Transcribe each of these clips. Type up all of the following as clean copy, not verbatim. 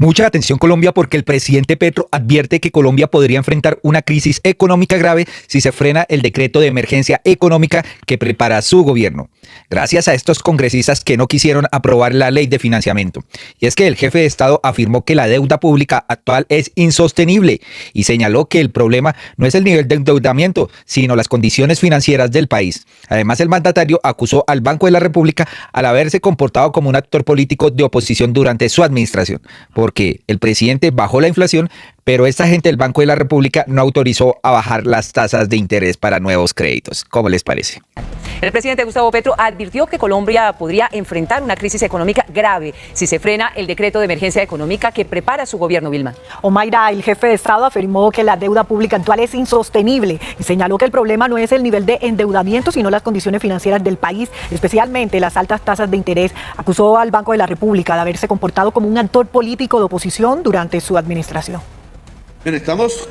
Mucha atención Colombia porque el presidente Petro advierte que Colombia podría enfrentar una crisis económica grave si se frena el decreto de emergencia económica que prepara su gobierno. Gracias a estos congresistas que no quisieron aprobar la ley de financiamiento. Y es que el jefe de Estado afirmó que la deuda pública actual es insostenible y señaló que el problema no es el nivel de endeudamiento, sino las condiciones financieras del país. Además, el mandatario acusó al Banco de la República al haberse comportado como un actor político de oposición durante su administración, porque el presidente bajó la inflación, pero esta gente del Banco de la República no autorizó a bajar las tasas de interés para nuevos créditos. ¿Cómo les parece? El presidente Gustavo Petro advirtió que Colombia podría enfrentar una crisis económica grave si se frena el decreto de emergencia económica que prepara su gobierno, Vilma. Omaira, el jefe de Estado afirmó que la deuda pública actual es insostenible y señaló que el problema no es el nivel de endeudamiento, sino las condiciones financieras del país, especialmente las altas tasas de interés. Acusó al Banco de la República de haberse comportado como un actor político de oposición durante su administración.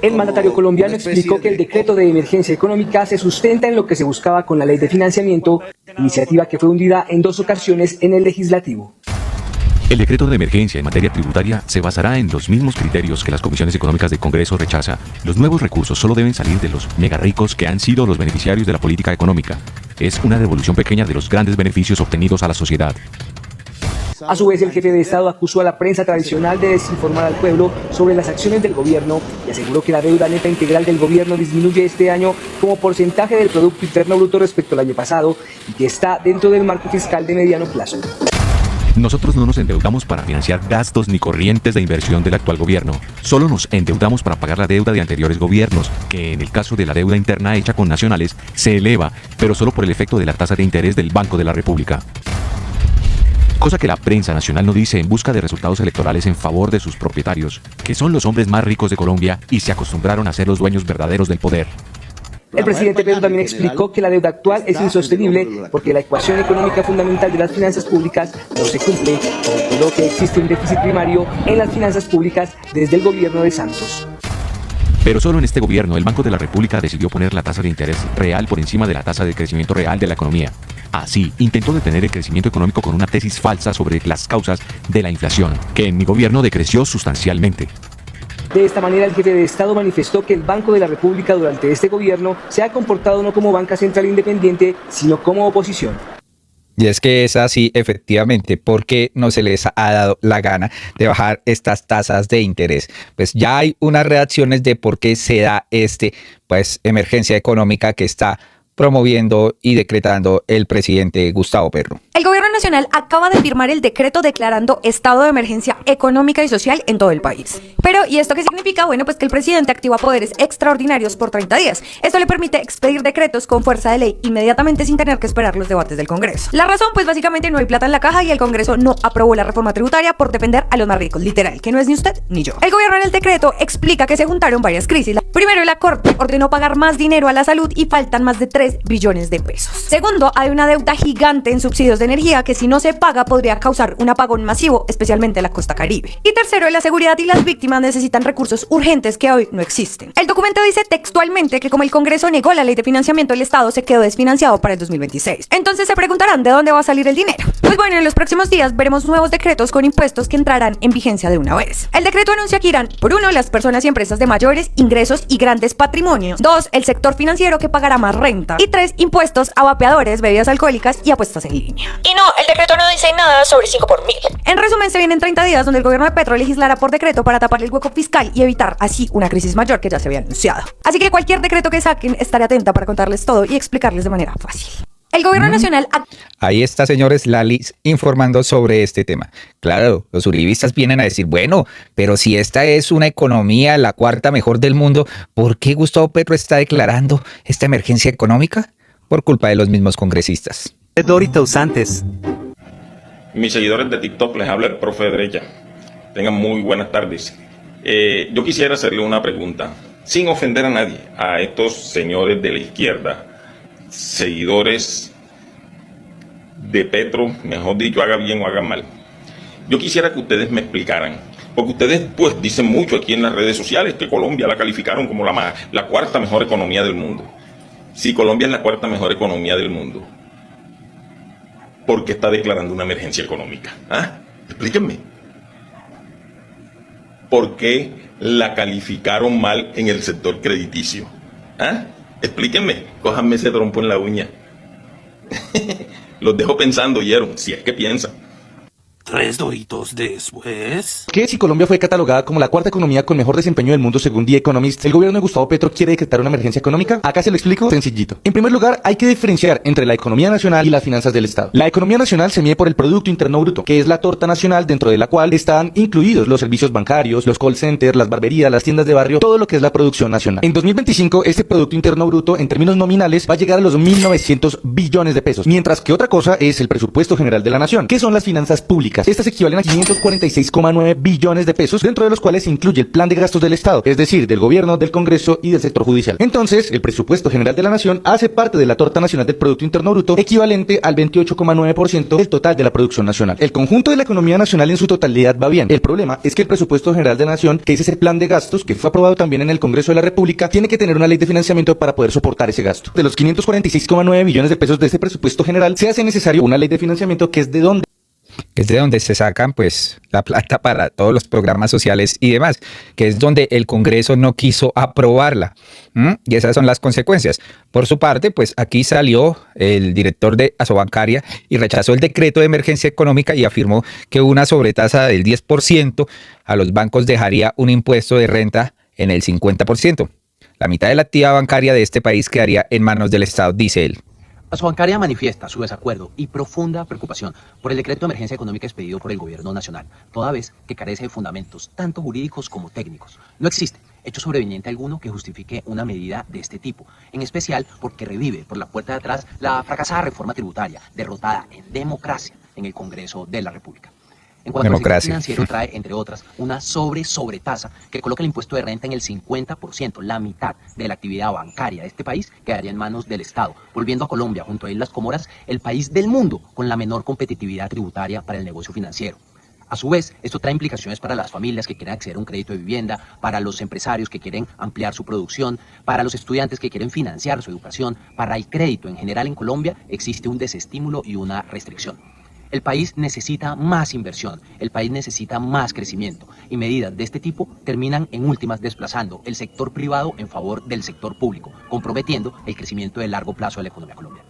El mandatario colombiano explicó que el decreto de emergencia económica se sustenta en lo que se buscaba con la ley de financiamiento, iniciativa que fue hundida en 2 ocasiones en el legislativo. El decreto de emergencia en materia tributaria se basará en los mismos criterios que las comisiones económicas del Congreso rechaza. Los nuevos recursos solo deben salir de los mega ricos que han sido los beneficiarios de la política económica. Es una devolución pequeña de los grandes beneficios obtenidos a la sociedad. A su vez, el jefe de Estado acusó a la prensa tradicional de desinformar al pueblo sobre las acciones del gobierno y aseguró que la deuda neta integral del gobierno disminuye este año como porcentaje del Producto Interno Bruto respecto al año pasado y que está dentro del marco fiscal de mediano plazo. Nosotros no nos endeudamos para financiar gastos ni corrientes de inversión del actual gobierno. Solo nos endeudamos para pagar la deuda de anteriores gobiernos, que en el caso de la deuda interna hecha con nacionales se eleva, pero solo por el efecto de la tasa de interés del Banco de la República. Cosa que la prensa nacional no dice en busca de resultados electorales en favor de sus propietarios, que son los hombres más ricos de Colombia y se acostumbraron a ser los dueños verdaderos del poder. El presidente Petro también explicó que la deuda actual es insostenible porque la ecuación económica fundamental de las finanzas públicas no se cumple, por lo que existe un déficit primario en las finanzas públicas desde el gobierno de Santos. Pero solo en este gobierno el Banco de la República decidió poner la tasa de interés real por encima de la tasa de crecimiento real de la economía. Así, intentó detener el crecimiento económico con una tesis falsa sobre las causas de la inflación, que en mi gobierno decreció sustancialmente. De esta manera, el jefe de Estado manifestó que el Banco de la República durante este gobierno se ha comportado no como banca central independiente, sino como oposición. Y es que es así, efectivamente, porque no se les ha dado la gana de bajar estas tasas de interés. Pues ya hay unas reacciones de por qué se da emergencia económica que está promoviendo y decretando el presidente Gustavo Petro. El gobierno nacional acaba de firmar el decreto declarando estado de emergencia económica y social en todo el país. Pero, ¿y esto qué significa? Bueno, pues que el presidente activa poderes extraordinarios por 30 días. Esto le permite expedir decretos con fuerza de ley inmediatamente sin tener que esperar los debates del Congreso. La razón, pues básicamente no hay plata en la caja y el Congreso no aprobó la reforma tributaria por defender a los más ricos, literal, que no es ni usted ni yo. El gobierno en el decreto explica que se juntaron varias crisis. Primero, la Corte ordenó pagar más dinero a la salud y faltan más de 3 billones de pesos. Segundo, hay una deuda gigante en subsidios de energía que si no se paga podría causar un apagón masivo, especialmente en la costa caribe. Y tercero, la seguridad y las víctimas necesitan recursos urgentes que hoy no existen. El documento dice textualmente que como el Congreso negó la ley de financiamiento, el Estado se quedó desfinanciado para el 2026. Entonces se preguntarán ¿de dónde va a salir el dinero? Pues bueno, en los próximos días veremos nuevos decretos con impuestos que entrarán en vigencia de una vez. El decreto anuncia que irán, por 1, las personas y empresas de mayores ingresos y grandes patrimonios. 2, el sector financiero que pagará más renta. Y 3, impuestos a vapeadores, bebidas alcohólicas y apuestas en línea. Y no, el decreto no dice nada sobre 5 por 1000. En resumen, se vienen 30 días donde el gobierno de Petro legislará por decreto para tapar el hueco fiscal y evitar así una crisis mayor que ya se había anunciado. Así que cualquier decreto que saquen, estaré atenta para contarles todo y explicarles de manera fácil. El gobierno nacional... Ahí está, señores, Lali informando sobre este tema. Claro, los uribistas vienen a decir, bueno, pero si esta es una economía, la 4ª mejor del mundo, ¿por qué Gustavo Petro está declarando esta emergencia económica? Por culpa de los mismos congresistas. Dorita Usantes. Mis seguidores de TikTok, les habla el profe de derecha. Tengan muy buenas tardes. Yo quisiera hacerle una pregunta, sin ofender a nadie, a estos señores de la izquierda, seguidores de Petro, mejor dicho, haga bien o haga mal. Yo quisiera que ustedes me explicaran, porque ustedes pues dicen mucho aquí en las redes sociales que Colombia la calificaron como la 4ª mejor economía del mundo. Si Colombia es la 4ª mejor economía del mundo, ¿por qué está declarando una emergencia económica? ¿Ah? Explíquenme. por qué la calificaron mal en el sector crediticio. ¿Ah? Explíquenme, cójanme ese trompo en la uña. Los dejo pensando, oyeron, si es que piensan. 3 doritos después. ¿Qué si Colombia fue catalogada como la cuarta economía con mejor desempeño del mundo según The Economist? ¿El gobierno de Gustavo Petro quiere decretar una emergencia económica? Acá se lo explico sencillito. En primer lugar, hay que diferenciar entre la economía nacional y las finanzas del Estado. La economía nacional se mide por el Producto Interno Bruto, que es la torta nacional dentro de la cual están incluidos los servicios bancarios, los call centers, las barberías, las tiendas de barrio, todo lo que es la producción nacional. En 2025, este Producto Interno Bruto, en términos nominales, va a llegar a los 1.900 billones de pesos, mientras que otra cosa es el presupuesto general de la nación, que son las finanzas públicas. Estas equivalen a 546,9 billones de pesos, dentro de los cuales se incluye el plan de gastos del Estado, es decir, del gobierno, del Congreso y del sector judicial. Entonces, el presupuesto general de la nación hace parte de la torta nacional del Producto Interno Bruto, equivalente al 28,9% del total de la producción nacional. El conjunto de la economía nacional en su totalidad va bien. El problema es que el presupuesto general de la nación, que es ese plan de gastos, que fue aprobado también en el Congreso de la República, tiene que tener una ley de financiamiento para poder soportar ese gasto. De los 546,9 billones de pesos de ese presupuesto general, se hace necesario una ley de financiamiento que es de donde se sacan pues la plata para todos los programas sociales y demás, que es donde el Congreso no quiso aprobarla. Y esas son las consecuencias. Por su parte, pues aquí salió el director de Asobancaria y rechazó el decreto de emergencia económica y afirmó que una sobretasa del 10% a los bancos dejaría un impuesto de renta en el 50%. La mitad de la actividad bancaria de este país quedaría en manos del Estado, dice él. Asobancaria manifiesta su desacuerdo y profunda preocupación por el decreto de emergencia económica expedido por el gobierno nacional, toda vez que carece de fundamentos tanto jurídicos como técnicos. No existe hecho sobreveniente alguno que justifique una medida de este tipo, en especial porque revive por la puerta de atrás la fracasada reforma tributaria, derrotada en democracia en el Congreso de la República. En cuanto al sector financiero, trae, entre otras, una sobretasa que coloca el impuesto de renta en el 50%, la mitad de la actividad bancaria de este país quedaría en manos del Estado, volviendo a Colombia, junto a Islas Comoras, el país del mundo con la menor competitividad tributaria para el negocio financiero. A su vez, esto trae implicaciones para las familias que quieren acceder a un crédito de vivienda, para los empresarios que quieren ampliar su producción, para los estudiantes que quieren financiar su educación. Para el crédito en general en Colombia existe un desestímulo y una restricción. El país necesita más inversión, el país necesita más crecimiento y medidas de este tipo terminan en últimas desplazando el sector privado en favor del sector público, comprometiendo el crecimiento de largo plazo de la economía colombiana.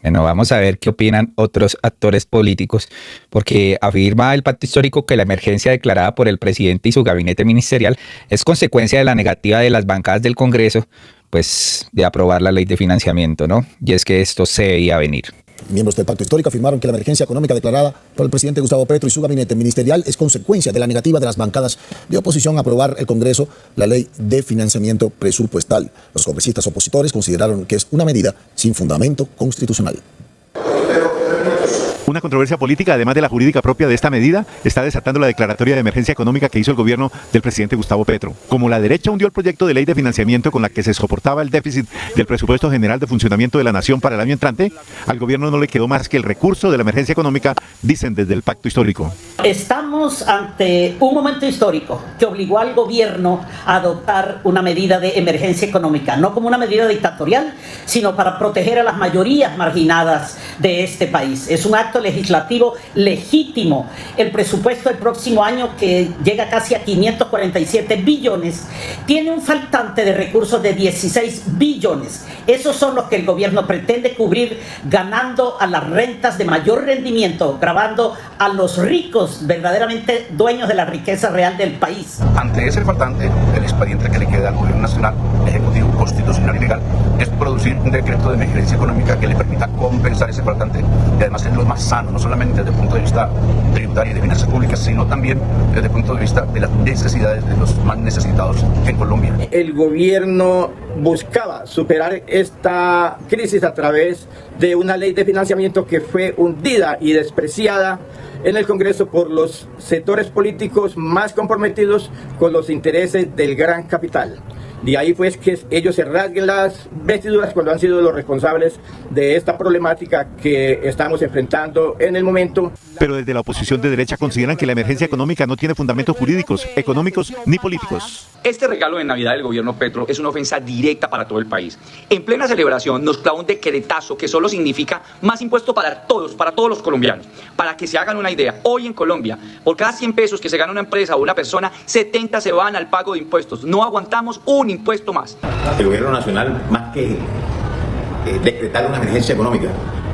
Bueno, vamos a ver qué opinan otros actores políticos, porque afirma el pacto histórico que la emergencia declarada por el presidente y su gabinete ministerial es consecuencia de la negativa de las bancadas del Congreso, pues de aprobar la ley de financiamiento, ¿no? Y es que esto se veía venir. Miembros del Pacto Histórico afirmaron que la emergencia económica declarada por el presidente Gustavo Petro y su gabinete ministerial es consecuencia de la negativa de las bancadas de oposición a aprobar el Congreso la ley de financiamiento presupuestal. Los congresistas opositores consideraron que es una medida sin fundamento constitucional. Una controversia política, además de la jurídica propia de esta medida, está desatando la declaratoria de emergencia económica que hizo el gobierno del presidente Gustavo Petro. Como la derecha hundió el proyecto de ley de financiamiento con la que se soportaba el déficit del presupuesto general de funcionamiento de la nación para el año entrante, al gobierno no le quedó más que el recurso de la emergencia económica, dicen desde el pacto histórico. Estamos ante un momento histórico que obligó al gobierno a adoptar una medida de emergencia económica, no como una medida dictatorial, sino para proteger a las mayorías marginadas de este país. Es un acto legislativo legítimo. El presupuesto del próximo año, que llega casi a 547 billones, tiene un faltante de recursos de 16 billones. Esos son los que el gobierno pretende cubrir ganando a las rentas de mayor rendimiento, grabando a los ricos, verdaderamente dueños de la riqueza real del país. Ante ese faltante, el expediente que le queda al gobierno nacional, ejecutivo, constitucional y legal, es producir un decreto de emergencia económica que le permita compensar ese faltante y además es lo más sano, no solamente desde el punto de vista tributario y de finanzas públicas, sino también desde el punto de vista de las necesidades de los más necesitados en Colombia. El gobierno buscaba superar esta crisis a través de una ley de financiamiento que fue hundida y despreciada en el Congreso por los sectores políticos más comprometidos con los intereses del gran capital. De ahí pues que ellos se rasguen las vestiduras cuando han sido los responsables de esta problemática que estamos enfrentando en el momento. Pero desde la oposición de derecha consideran que la emergencia económica no tiene fundamentos jurídicos, económicos ni políticos. Este regalo de Navidad del gobierno Petro es una ofensa directa para todo el país. En plena celebración nos clava un decretazo que solo significa más impuesto para todos los colombianos. Para que se hagan una idea, hoy en Colombia, por cada 100 pesos que se gana una empresa o una persona, 70 se van al pago de impuestos. No aguantamos un impuesto más. El gobierno nacional, más que decretar una emergencia económica,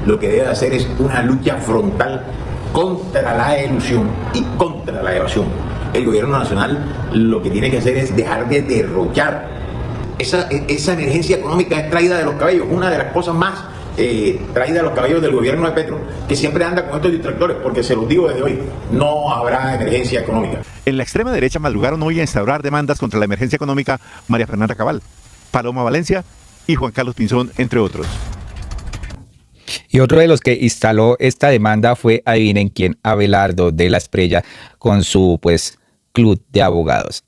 lo que debe hacer es una lucha frontal contra la elusión y contra la evasión. El gobierno nacional lo que tiene que hacer es dejar de derrochar. Esa emergencia económica es traída de los cabellos, una de las cosas más traída de los cabellos del gobierno de Petro, que siempre anda con estos distractores, porque se los digo desde hoy, no habrá emergencia económica. En la extrema derecha madrugaron hoy a instaurar demandas contra la emergencia económica María Fernanda Cabal, Paloma Valencia y Juan Carlos Pinzón, entre otros. Y otro de los que instaló esta demanda fue, adivinen quién, Abelardo de la Espriella, con su club de abogados.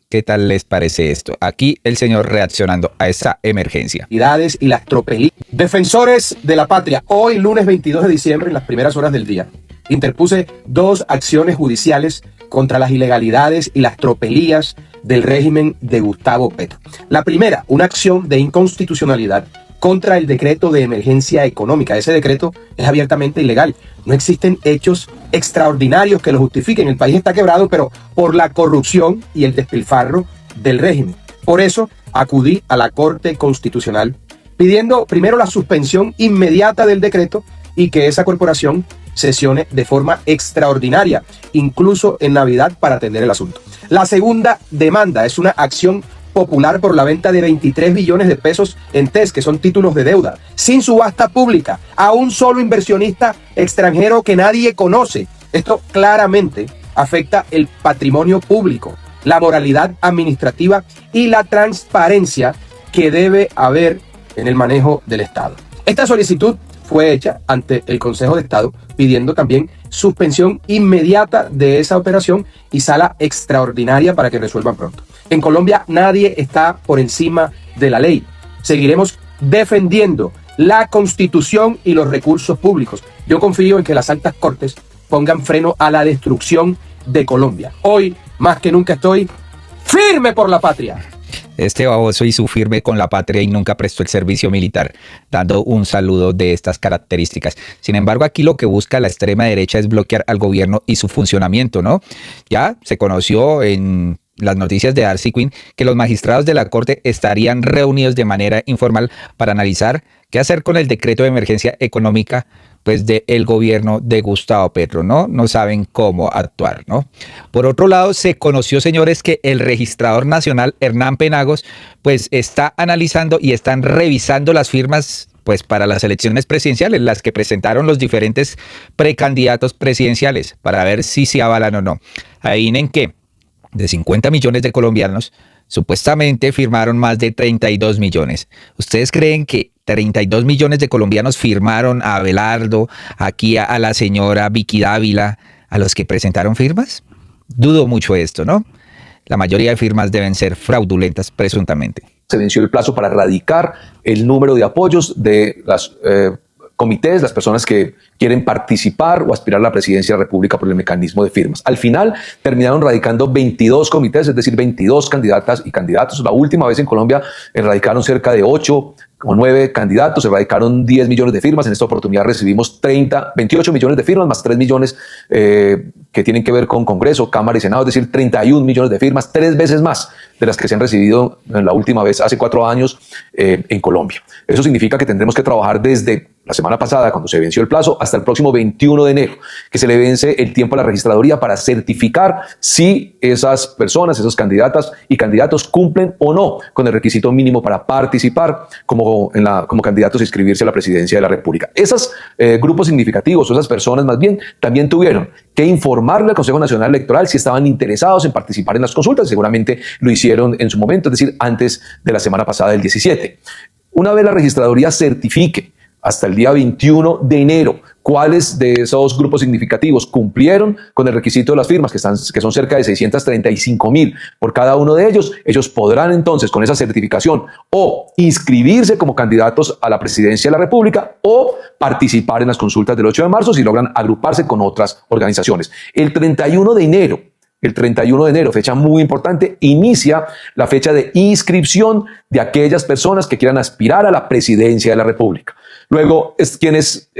¿Qué tal les parece esto? Aquí el señor reaccionando a esa emergencia. Y las tropelías. Defensores de la patria, hoy lunes 22 de diciembre, en las primeras horas del día, interpuse 2 acciones judiciales contra las ilegalidades y las tropelías del régimen de Gustavo Petro. La primera, una acción de inconstitucionalidad contra el decreto de emergencia económica. Ese decreto es abiertamente ilegal. No existen hechos extraordinarios que lo justifiquen. El país está quebrado, pero por la corrupción y el despilfarro del régimen. Por eso acudí a la Corte Constitucional pidiendo primero la suspensión inmediata del decreto y que esa corporación sesione de forma extraordinaria, incluso en Navidad, para atender el asunto. La segunda demanda es una acción popular por la venta de 23 billones de pesos en TES, que son títulos de deuda, sin subasta pública, a un solo inversionista extranjero que nadie conoce. Esto claramente afecta el patrimonio público, la moralidad administrativa y la transparencia que debe haber en el manejo del Estado. Esta solicitud fue hecha ante el Consejo de Estado pidiendo también suspensión inmediata de esa operación y sala extraordinaria para que resuelvan pronto. En Colombia nadie está por encima de la ley. Seguiremos defendiendo la Constitución y los recursos públicos. Yo confío en que las altas cortes pongan freno a la destrucción de Colombia. Hoy, más que nunca, estoy firme por la patria. Este baboso hizo firme con la patria y nunca prestó el servicio militar, dando un saludo de estas características. Sin embargo, aquí lo que busca la extrema derecha es bloquear al gobierno y su funcionamiento, ¿no? Ya se conoció en las noticias de Darcy Quinn que los magistrados de la Corte estarían reunidos de manera informal para analizar qué hacer con el decreto de emergencia económica del gobierno de Gustavo Petro, ¿no? No saben cómo actuar, ¿no? Por otro lado, se conoció, señores, que el registrador nacional, Hernán Penagos, está analizando y están revisando las firmas para las elecciones presidenciales, las que presentaron los diferentes precandidatos presidenciales, para ver si se avalan o no. Adivinen que de 50 millones de colombianos, supuestamente firmaron más de 32 millones. ¿Ustedes creen que 32 millones de colombianos firmaron a Abelardo, aquí a la señora Vicky Dávila, a los que presentaron firmas? Dudo mucho esto, ¿no? La mayoría de firmas deben ser fraudulentas, presuntamente. Se venció el plazo para erradicar el número de apoyos de las comités, las personas que quieren participar o aspirar a la presidencia de la República por el mecanismo de firmas. Al final terminaron radicando 22 comités, es decir, 22 candidatas y candidatos. La última vez en Colombia radicaron cerca de 8 o 9 candidatos, se radicaron 10 millones de firmas. En esta oportunidad recibimos 28 millones de firmas, más 3 millones que tienen que ver con Congreso, Cámara y Senado, es decir, 31 millones de firmas, 3 veces más de las que se han recibido en la última vez hace 4 años en Colombia. Eso significa que tendremos que trabajar desde la semana pasada, cuando se venció el plazo, hasta el próximo 21 de enero, que se le vence el tiempo a la registraduría para certificar si esas personas, esas candidatas y candidatos cumplen o no con el requisito mínimo para participar como candidatos a inscribirse a la presidencia de la República. Esos grupos significativos o esas personas más bien también tuvieron que informarle al Consejo Nacional Electoral si estaban interesados en participar en las consultas. Seguramente lo hicieron en su momento, es decir, antes de la semana pasada del 17. Una vez la registraduría certifique hasta el día 21 de enero cuáles de esos grupos significativos cumplieron con el requisito de las firmas, que son cerca de 635.000 por cada uno de ellos. Ellos podrán entonces con esa certificación o inscribirse como candidatos a la presidencia de la República o participar en las consultas del 8 de marzo si logran agruparse con otras organizaciones. El 31 de enero, fecha muy importante, inicia la fecha de inscripción de aquellas personas que quieran aspirar a la presidencia de la República. Luego, quienes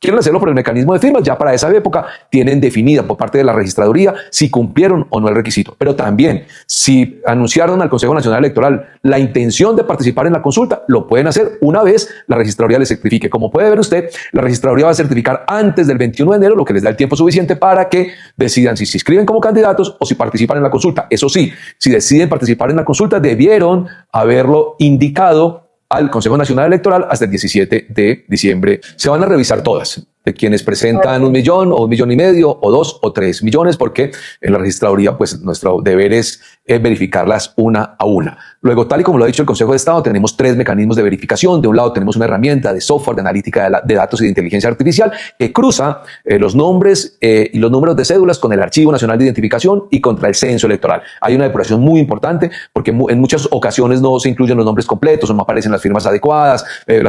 quieren hacerlo por el mecanismo de firmas, ya para esa época tienen definida por parte de la registraduría si cumplieron o no el requisito. Pero también, si anunciaron al Consejo Nacional Electoral la intención de participar en la consulta, lo pueden hacer una vez la registraduría les certifique. Como puede ver usted, la registraduría va a certificar antes del 21 de enero, lo que les da el tiempo suficiente para que decidan si se inscriben como candidatos o si participan en la consulta. Eso sí, si deciden participar en la consulta, debieron haberlo indicado al Consejo Nacional Electoral hasta el 17 de diciembre. Se van a revisar todas, de quienes presentan 1 millón o 1,5 millones o 2 o 3 millones, porque en la registraduría pues nuestro deber es verificarlas una a una. Luego, tal y como lo ha dicho el Consejo de Estado, tenemos 3 mecanismos de verificación. De un lado tenemos una herramienta de software, de analítica de datos y de inteligencia artificial que cruza los nombres y los números de cédulas con el Archivo Nacional de Identificación y contra el censo electoral. Hay una depuración muy importante porque en muchas ocasiones no se incluyen los nombres completos o no aparecen las firmas adecuadas, el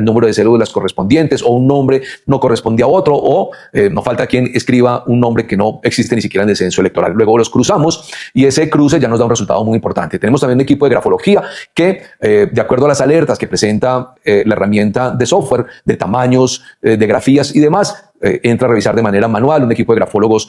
número de cédulas correspondientes, o un nombre no corresponde a otro, o no falta quien escriba un nombre que no existe ni siquiera en el censo electoral. Luego los cruzamos y ese cruce ya nos da un resultado muy importante. Tenemos también un equipo de grafología que, de acuerdo a las alertas que presenta la herramienta de software, de tamaños, de grafías y demás, entra a revisar de manera manual un equipo de grafólogos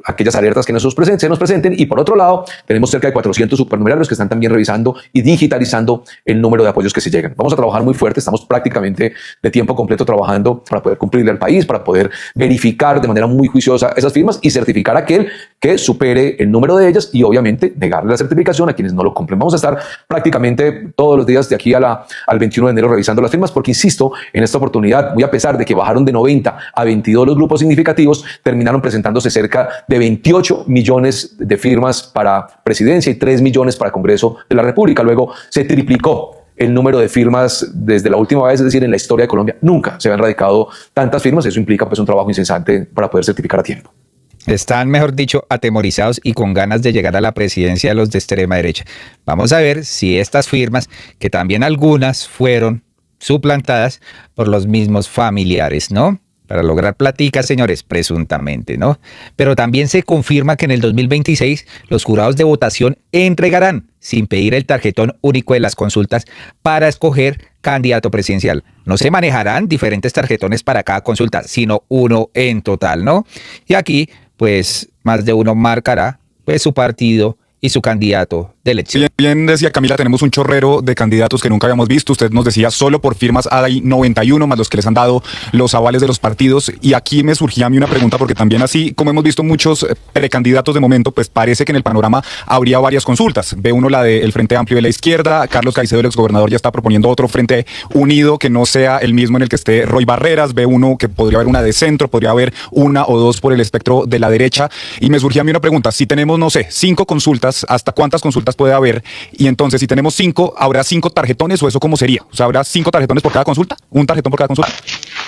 aquellas alertas que se nos presenten. Y por otro lado, tenemos cerca de 400 supernumerarios que están también revisando y digitalizando el número de apoyos que se llegan. Vamos a trabajar muy fuerte, estamos prácticamente de tiempo completo trabajando para poder cumplirle al país, para poder verificar de manera muy juiciosa esas firmas y certificar a aquel que supere el número de ellas y obviamente negarle la certificación a quienes no lo cumplen. Vamos a estar prácticamente todos los días de aquí al 21 de enero revisando las firmas, porque insisto, en esta oportunidad, muy a pesar de que bajaron de 90 a 22 los grupos significativos, terminaron presentándose cerca de 28 millones de firmas para presidencia y 3 millones para Congreso de la República. Luego se triplicó el número de firmas desde la última vez, es decir, en la historia de Colombia nunca se habían radicado tantas firmas. Eso implica pues un trabajo incesante para poder certificar a tiempo. Están, mejor dicho, atemorizados y con ganas de llegar a la presidencia de los de extrema derecha. Vamos a ver si estas firmas, que también algunas fueron suplantadas por los mismos familiares, ¿no? Para lograr platicas, señores, presuntamente, ¿no? Pero también se confirma que en el 2026 los jurados de votación entregarán, sin pedir el tarjetón único de las consultas, para escoger candidato presidencial. No se manejarán diferentes tarjetones para cada consulta, sino uno en total, ¿no? Y aquí, pues, más de uno marcará, pues, su partido y su candidato de elección. Bien decía Camila, tenemos un chorrero de candidatos que nunca habíamos visto. Usted nos decía, solo por firmas hay 91, más los que les han dado los avales de los partidos. Y aquí me surgía a mí una pregunta, porque también así como hemos visto muchos precandidatos de momento, pues parece que en el panorama habría varias consultas. Ve uno la del Frente Amplio de la izquierda, Carlos Caicedo, el exgobernador, ya está proponiendo otro Frente Unido que no sea el mismo en el que esté Roy Barreras. Ve uno que podría haber una de centro, podría haber una o dos por el espectro de la derecha. Y me surgía a mí una pregunta, si tenemos, no sé, 5 consultas, ¿hasta cuántas consultas puede haber? Y entonces, si tenemos 5, ¿habrá 5 tarjetones o eso cómo sería? O sea, ¿habrá 5 tarjetones por cada consulta? ¿Un tarjetón por cada consulta?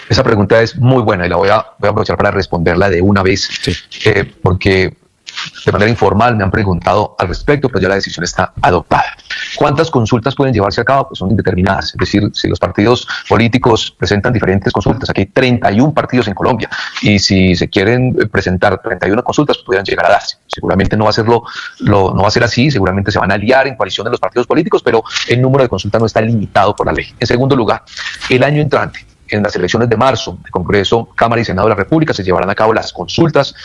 Esa pregunta es muy buena y la voy a aprovechar para responderla de una vez, sí. Porque de manera informal me han preguntado al respecto, pero ya la decisión está adoptada. ¿Cuántas consultas pueden llevarse a cabo? Pues son indeterminadas. Es decir, si los partidos políticos presentan diferentes consultas, aquí hay 31 partidos en Colombia, y si se quieren presentar 31 consultas, podrían llegar a darse. Seguramente no va a ser así, seguramente se van a aliar en coalición de los partidos políticos, pero el número de consultas no está limitado por la ley. En segundo lugar, el año entrante, en las elecciones de marzo de Congreso, Cámara y Senado de la República, se llevarán a cabo las consultas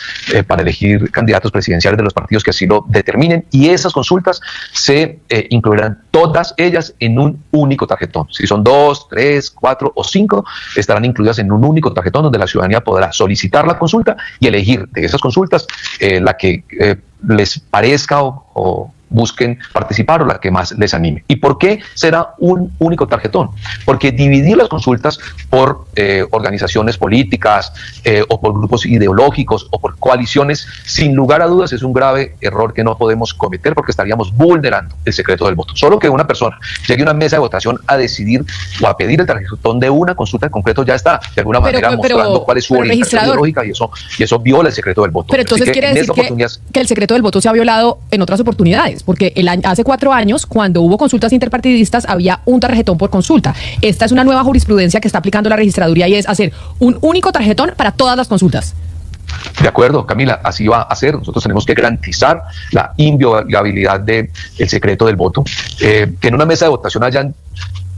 para elegir candidatos presidenciales de los partidos que así lo determinen, y esas consultas se incluirán todas ellas en un único tarjetón. Si son 2, 3, 4 o 5, estarán incluidas en un único tarjetón donde la ciudadanía podrá solicitar la consulta y elegir de esas consultas la que les parezca o busquen participar o la que más les anime. ¿Y por qué será un único tarjetón? Porque dividir las consultas por organizaciones políticas o por grupos ideológicos o por coaliciones, sin lugar a dudas es un grave error que no podemos cometer porque estaríamos vulnerando el secreto del voto. Solo que una persona llegue a una mesa de votación a decidir o a pedir el tarjetón de una consulta en concreto ya está de alguna manera mostrando cuál es su orientación ideológica y eso viola el secreto del voto. Pero entonces quiere decir que el secreto del voto se ha violado en otras oportunidades, porque hace 4 años, cuando hubo consultas interpartidistas, había un tarjetón por consulta. Esta es una nueva jurisprudencia que está aplicando la registraduría y es hacer un único tarjetón para todas las consultas. De acuerdo, Camila, así va a ser. Nosotros tenemos que garantizar la inviolabilidad del secreto del voto. Que en una mesa de votación hayan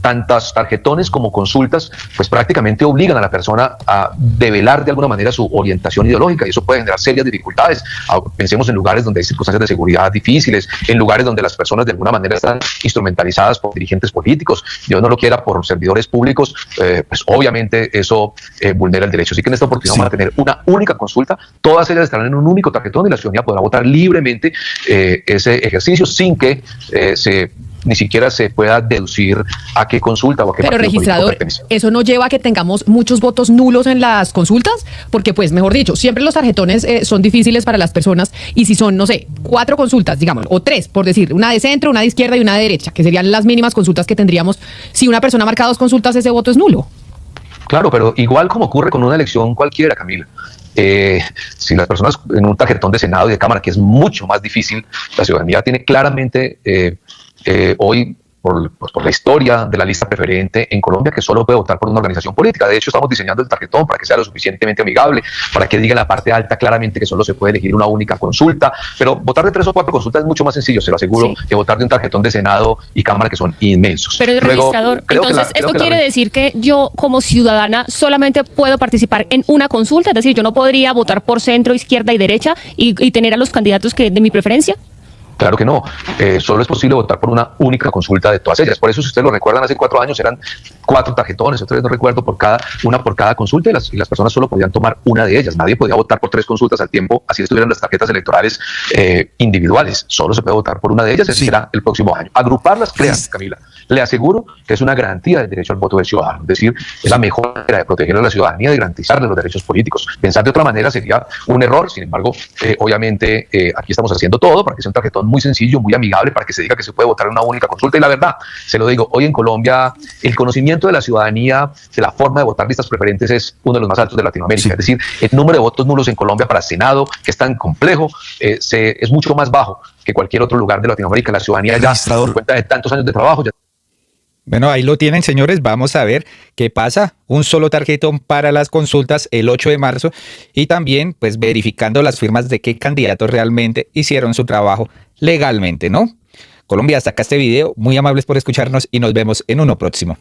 tantas tarjetones como consultas, pues prácticamente obligan a la persona a develar de alguna manera su orientación ideológica y eso puede generar serias dificultades. Pensemos en lugares donde hay circunstancias de seguridad difíciles, en lugares donde las personas de alguna manera están instrumentalizadas por dirigentes políticos. Dios no lo quiera, por servidores públicos, pues obviamente eso vulnera el derecho. Así que en esta oportunidad vamos a tener una única consulta, todas ellas estarán en un único tarjetón y la ciudadanía podrá votar libremente ese ejercicio sin que ni siquiera se pueda deducir a qué consulta o a qué partido político registrador, ¿eso no lleva a que tengamos muchos votos nulos en las consultas? Porque, pues, mejor dicho, siempre los tarjetones son difíciles para las personas y si son, no sé, 4 consultas, digamos, o 3, por decir, una de centro, una de izquierda y una de derecha, que serían las mínimas consultas que tendríamos, si una persona marca 2 consultas, ese voto es nulo. Claro, pero igual como ocurre con una elección cualquiera, Camila. Si las personas en un tarjetón de Senado y de Cámara, que es mucho más difícil, la ciudadanía tiene claramente hoy, por la historia de la lista preferente en Colombia, que solo puede votar por una organización política. De hecho, estamos diseñando el tarjetón para que sea lo suficientemente amigable, para que diga en la parte alta claramente que solo se puede elegir una única consulta. Pero votar de 3 o 4 consultas es mucho más sencillo, se lo aseguro, que votar de un tarjetón de Senado y Cámara, que son inmensos. Pero el registrador, entonces, ¿esto quiere decir que yo como ciudadana solamente puedo participar en una consulta? Es decir, yo no podría votar por centro, izquierda y derecha y tener a los candidatos de mi preferencia. Claro que no, solo es posible votar por una única consulta de todas ellas. Por eso, si ustedes lo recuerdan, hace 4 años eran 4 tarjetones, otra vez no recuerdo, por cada consulta y las personas solo podían tomar una de ellas. Nadie podía votar por 3 consultas al tiempo, así estuvieran las tarjetas electorales individuales. Solo se puede votar por una de ellas, eso será el próximo año. Agruparlas, crean, Camila, le aseguro que es una garantía del derecho al voto del ciudadano. Es decir, es la mejor manera de proteger a la ciudadanía, de garantizarle los derechos políticos. Pensar de otra manera sería un error. Sin embargo, obviamente aquí estamos haciendo todo para que sea un tarjetón muy sencillo, muy amigable, para que se diga que se puede votar en una única consulta. Y la verdad, se lo digo, hoy en Colombia el conocimiento de la ciudadanía de la forma de votar listas preferentes es uno de los más altos de Latinoamérica. Es decir, el número de votos nulos en Colombia para Senado, que es tan complejo, es mucho más bajo que cualquier otro lugar de Latinoamérica. La ciudadanía ya, por cuenta de tantos años de trabajo, ya... Bueno, ahí lo tienen, señores. Vamos a ver qué pasa. Un solo tarjetón para las consultas el 8 de marzo y también pues verificando las firmas de qué candidatos realmente hicieron su trabajo legalmente, ¿no? Colombia, hasta acá este video. Muy amables por escucharnos y nos vemos en uno próximo.